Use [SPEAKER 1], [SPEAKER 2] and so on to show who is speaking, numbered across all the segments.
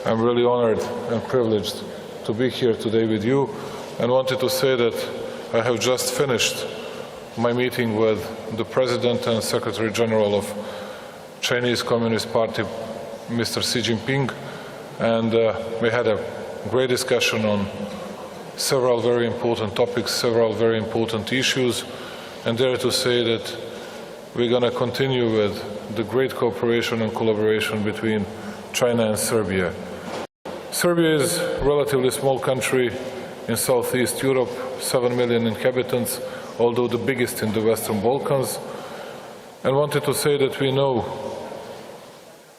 [SPEAKER 1] I'm really honored and privileged to be here today with you, and wanted to say that I have just finished my meeting with the President and Secretary General of Chinese Communist Party, Mr. Xi Jinping, and we had a great discussion on several very important topics, several very important issues, and dare to say that we're going to continue with the great cooperation and collaboration between China and Serbia. Serbia is a relatively small country in Southeast Europe, 7 million inhabitants, although the biggest in the Western Balkans, and wanted to say that we know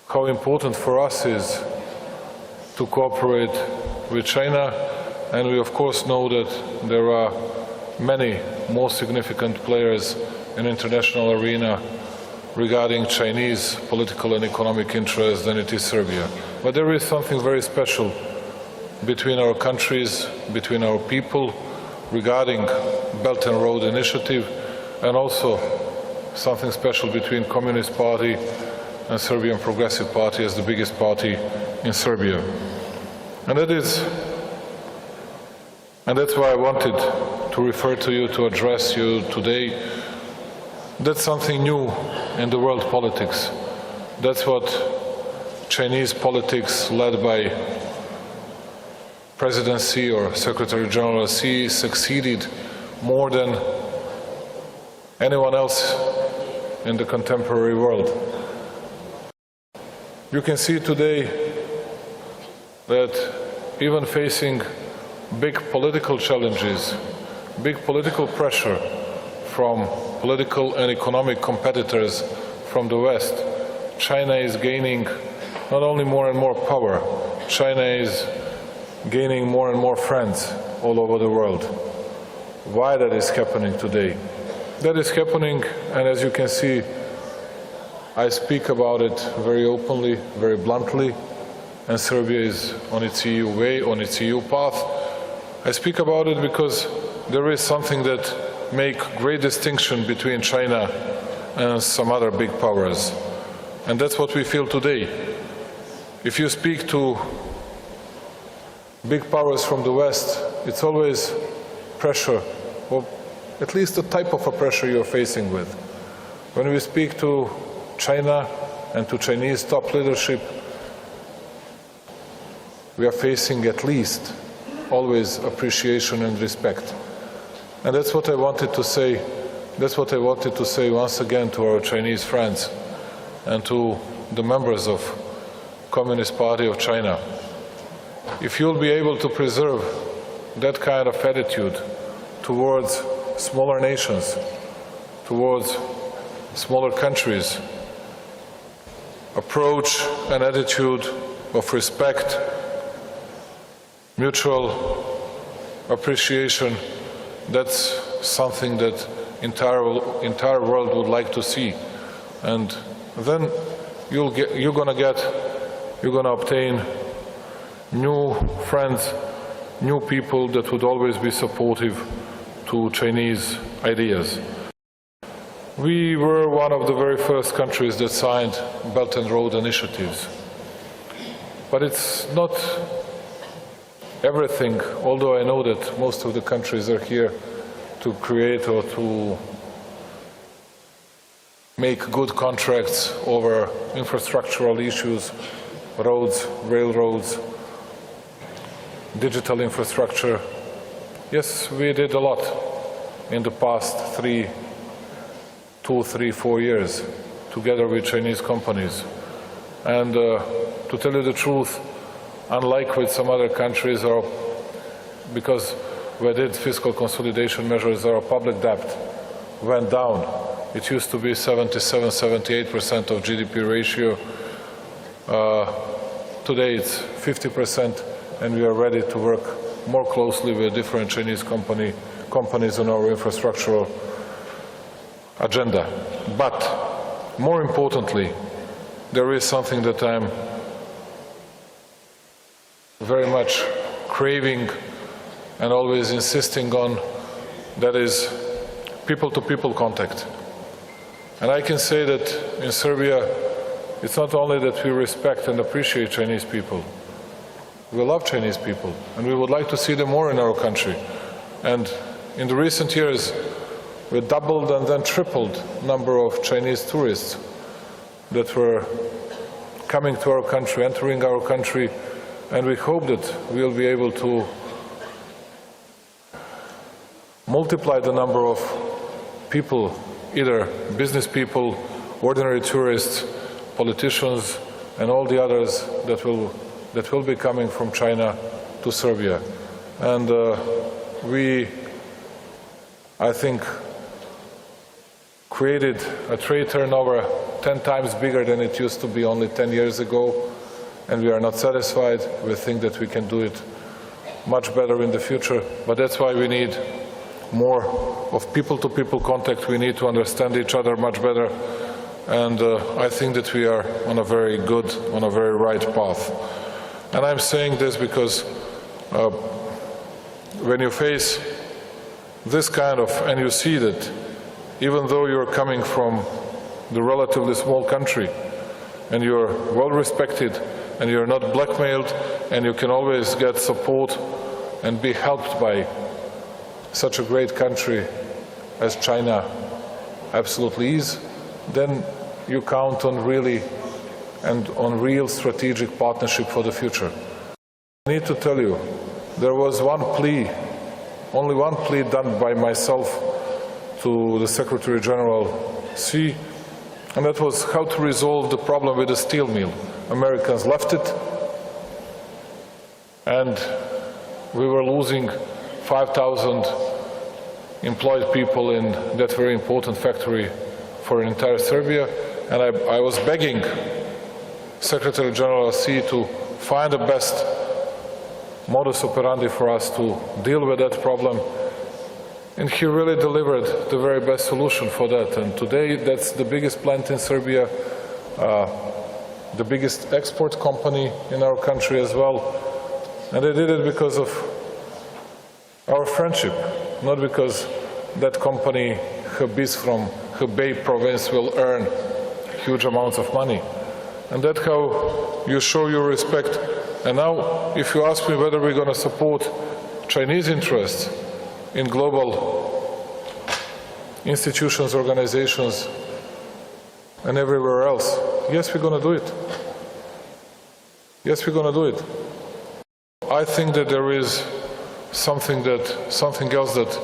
[SPEAKER 1] how important for us is to cooperate with China, and we of course know that there are many more significant players in the international arena regarding Chinese political and economic interests than it is Serbia. But there is something very special between our countries, between our people, regarding Belt and Road Initiative, and also something special between Communist Party and Serbian Progressive Party as the biggest party in Serbia. And that's why I wanted to refer to you, to address you today. That's something new in the world politics. That's what Chinese politics led by President Xi or Secretary General Xi succeeded more than anyone else in the contemporary world. You can see today that even facing big political challenges, big political pressure from political and economic competitors from the West, China is gaining not only more and more power, China is gaining more and more friends all over the world. Why that is happening today? That is happening, and as you can see, I speak about it very openly, very bluntly, and Serbia is on its EU way, on its EU path. I speak about it because there is something that makes great distinction between China and some other big powers, and that's what we feel today. If you speak to big powers from the West, it's always pressure, or at least the type of a pressure you're facing with. When we speak to China and to Chinese top leadership, we are facing at least always appreciation and respect. And that's what I wanted to say. That's what I wanted to say once again to our Chinese friends and to the members of Communist Party of China. If you'll be able to preserve that kind of attitude towards smaller nations, towards smaller countries, approach an attitude of respect, mutual appreciation, that's something that entire world would like to see. And then you're gonna obtain new friends, new people that would always be supportive to Chinese ideas. We were one of the very first countries that signed Belt and Road initiatives. But it's not everything, although I know that most of the countries are here to create or to make good contracts over infrastructural issues, roads, railroads, digital infrastructure. Yes, we did a lot in the past 2, 3, 4 years together with Chinese companies. And to tell you the truth, unlike with some other countries, because we did fiscal consolidation measures, our public debt went down. It used to be 77, 78% of GDP ratio. Today it's 50%, and we are ready to work more closely with different Chinese companies on our infrastructural agenda. But more importantly, there is something that I'm very much craving and always insisting on, that is people-to-people contact. And I can say that in Serbia, it's not only that we respect and appreciate Chinese people, We love Chinese people, and we would like to see them more in our country. And in the recent years, we doubled and then tripled the number of Chinese tourists that were coming to our country, entering our country, and we hope that we will be able to multiply the number of people, either business people, ordinary tourists, politicians, and all the others that will be coming from China to Serbia. And we, I think, created a trade turnover 10 times bigger than it used to be only 10 years ago, and we are not satisfied. We think that we can do it much better in the future, but that's why we need more of people-to-people contact. We need to understand each other much better, and I think that we are on a very good, on a very right path. And I'm saying this because when you face this kind of, and you see that even though you're coming from the relatively small country and you're well respected and you're not blackmailed and you can always get support and be helped by such a great country as China absolutely is, then you count on really and on real strategic partnership for the future. I need to tell you, there was one plea, only one plea done by myself to the Secretary General Xi, and that was how to resolve the problem with the steel mill. Americans left it, and we were losing 5,000 employed people in that very important factory for entire Serbia, and I was begging Secretary General Xi to find the best modus operandi for us to deal with that problem. And he really delivered the very best solution for that. And today, that's the biggest plant in Serbia, the biggest export company in our country as well. And they did it because of our friendship, not because that company, Hebis from Hebei province, will earn huge amounts of money. And that's how you show your respect. And now, if you ask me whether we're going to support Chinese interests in global institutions, organizations, and everywhere else, yes, we're going to do it. Yes, we're going to do it. I think that there is something else that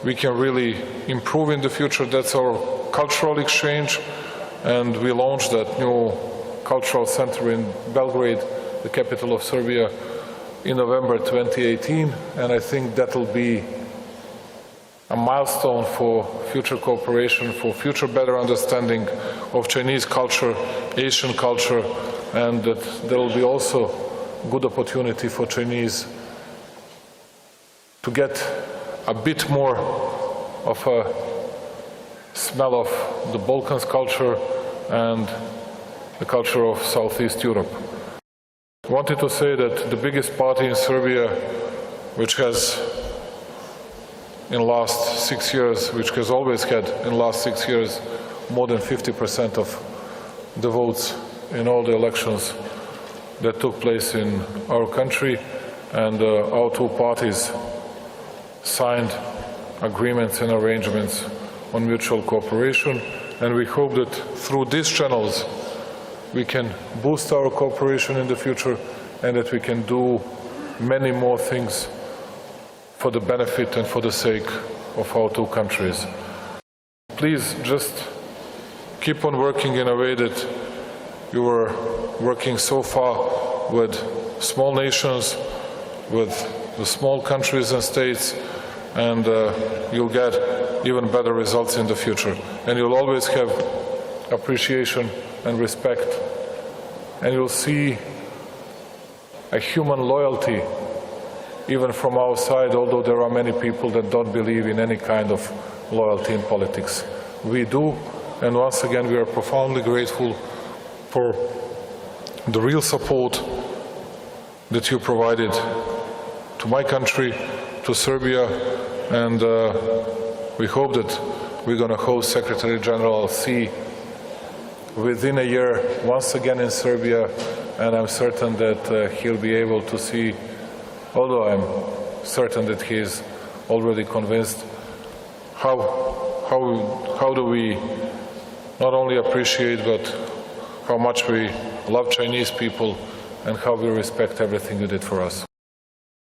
[SPEAKER 1] we can really improve in the future. That's our cultural exchange, and we launched that new cultural center in Belgrade, the capital of Serbia, in November 2018, and I think that will be a milestone for future cooperation, for future better understanding of Chinese culture, Asian culture, and that there will be also good opportunity for Chinese to get a bit more of a smell of the Balkans culture and the culture of Southeast Europe. I wanted to say that the biggest party in Serbia, which has in the last 6 years, which has always had in the last 6 years more than 50% of the votes in all the elections that took place in our country, and our two parties signed agreements and arrangements on mutual cooperation, and we hope that through these channels we can boost our cooperation in the future and that we can do many more things for the benefit and for the sake of our two countries. Please just keep on working in a way that you were working so far with small nations, with the small countries and states, and you'll get even better results in the future. And you'll always have appreciation and respect, and you'll see a human loyalty even from our side, although there are many people that don't believe in any kind of loyalty in politics. We do, and once again we are profoundly grateful for the real support that you provided to my country, to Serbia, and we hope that we're going to host Secretary General Xi within a year once again in Serbia, and I'm certain that he'll be able to see, although I'm certain that he is already convinced, how do we not only appreciate but how much we love Chinese people and how we respect everything you did for us.